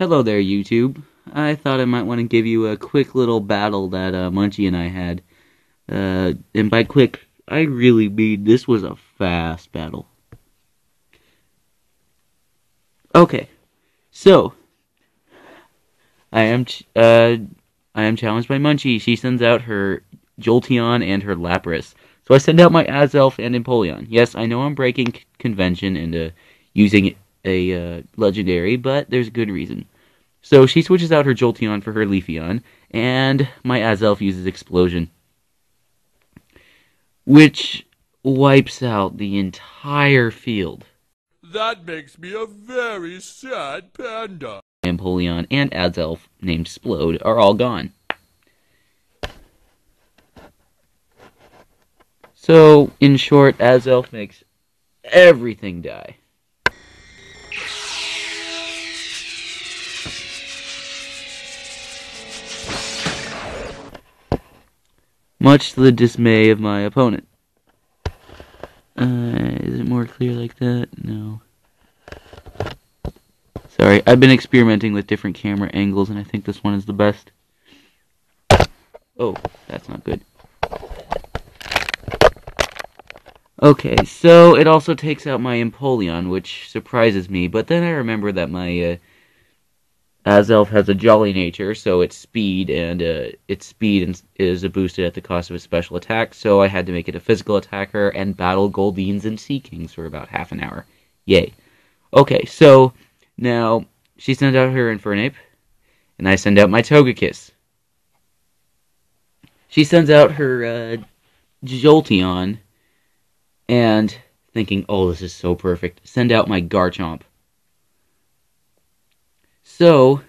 Hello there, YouTube. I thought I might want to give you a quick little battle that Munchie and I had. And by quick, I really mean this was a fast battle. Okay, so I am challenged by Munchie. She sends out her Jolteon and her Lapras. So I send out my Azelf and Empoleon. Yes, I know I'm breaking convention and using a legendary, but there's a good reason. So she switches out her Jolteon for her Leafeon, and my Azelf uses Explosion, which wipes out the entire field. That makes me a very sad panda. Empoleon and Azelf, named Splode, are all gone. So, in short, Azelf makes everything die. Much to the dismay of my opponent. Is it more clear like that? No. Sorry, I've been experimenting with different camera angles, and I think this one is the best. Oh, that's not good. Okay, so it also takes out my Empoleon, which surprises me, but then I remember that my Azelf has a jolly nature, so its speed is boosted at the cost of its special attack, so I had to make it a physical attacker and battle Goldines and Sea Kings for about half an hour. Yay. Okay, so now she sends out her Infernape, and I send out my Togekiss. She sends out her Jolteon, and thinking, oh, this is so perfect, send out my Garchomp. So,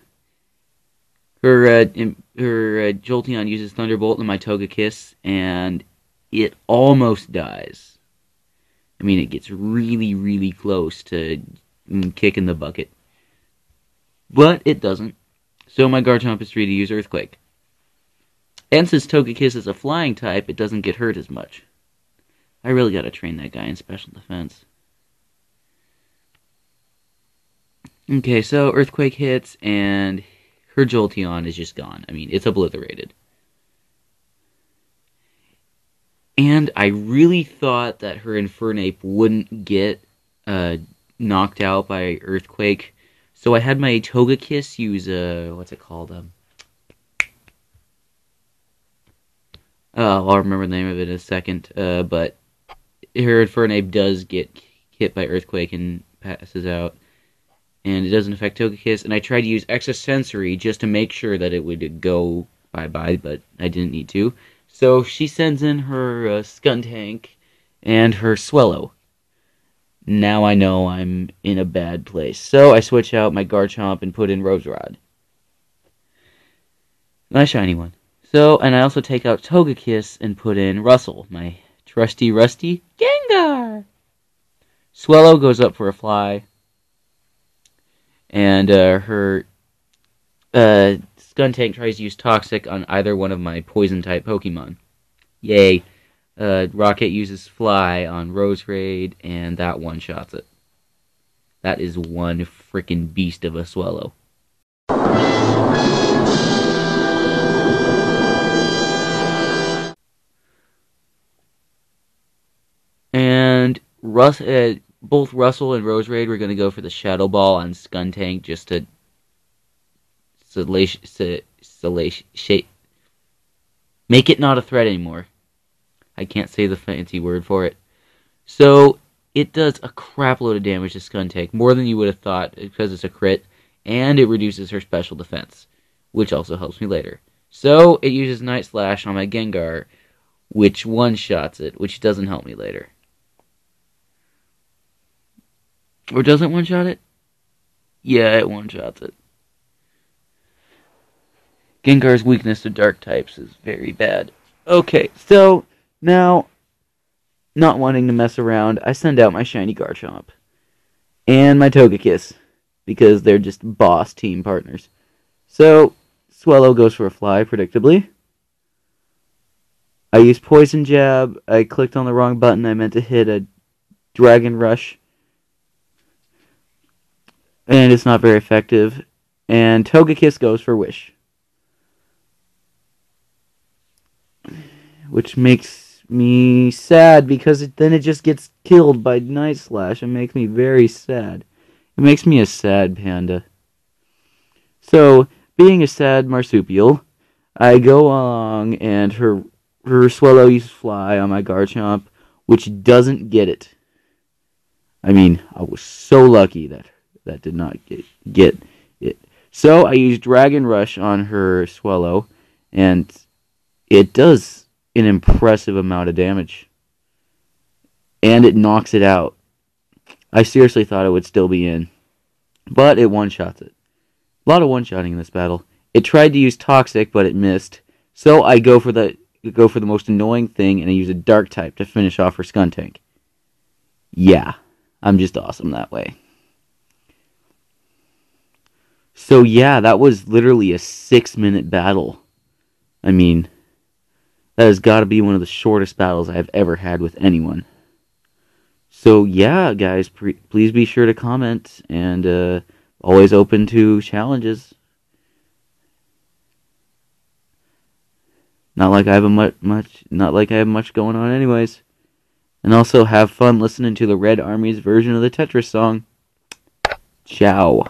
her Jolteon uses Thunderbolt and my Togekiss, and it almost dies. I mean, it gets really, really close to kicking the bucket. But it doesn't. So my Garchomp is free to use Earthquake. And since Togekiss is a flying type, it doesn't get hurt as much. I really gotta train that guy in special defense. Okay, so Earthquake hits, and her Jolteon is just gone. I mean, it's obliterated. And I really thought that her Infernape wouldn't get knocked out by Earthquake, so I had my Togekiss use what's it called? I'll remember the name of it in a second. But her Infernape does get hit by Earthquake and passes out. And it doesn't affect Togekiss, and I tried to use Extrasensory just to make sure that it would go bye-bye, but I didn't need to. So she sends in her Skuntank and her Swellow. Now I know I'm in a bad place. So I switch out my Garchomp and put in Roserod. Nice shiny one. So, and I also take out Togekiss and put in Russell, my trusty rusty Gengar. Swellow goes up for a fly. And her Skuntank tries to use Toxic on either one of my Poison-type Pokemon. Yay. Rocket uses Fly on Roserade, and that one-shots it. That is one frickin' beast of a Swellow. And both Russell and Roserade were going to go for the Shadow Ball on Skuntank just to make it not a threat anymore. I can't say the fancy word for it. So, it does a crap load of damage to Skuntank, more than you would have thought, because it's a crit, and it reduces her special defense, which also helps me later. So, it uses Night Slash on my Gengar, which one-shots it, which doesn't help me later. Or doesn't one-shot it? Yeah, it one-shots it. Gengar's weakness to dark types is very bad. Okay, so now, not wanting to mess around, I send out my shiny Garchomp. And my Togekiss, because they're just boss team partners. So, Swellow goes for a fly, predictably. I use Poison Jab. I clicked on the wrong button. I meant to hit a Dragon Rush. And it's not very effective. And Togekiss goes for Wish. Which makes me sad because then it just gets killed by Night Slash and makes me very sad. It makes me a sad panda. So, being a sad marsupial, I go along and her Swallow uses Fly on my Garchomp, which doesn't get it. I mean, I was so lucky that did not get it. So I used Dragon Rush on her Swallow, and it does an impressive amount of damage. And it knocks it out. I seriously thought it would still be in. But it one-shots it. A lot of one-shotting in this battle. It tried to use Toxic, but it missed. So I go for the most annoying thing, and I use a Dark type to finish off her Skuntank. Yeah, I'm just awesome that way. So yeah, that was literally a 6-minute battle. I mean, that has got to be one of the shortest battles I've ever had with anyone. So yeah, guys, please be sure to comment, and always open to challenges. Not like I have much going on anyways. And also have fun listening to the Red Army's version of the Tetris song. Ciao.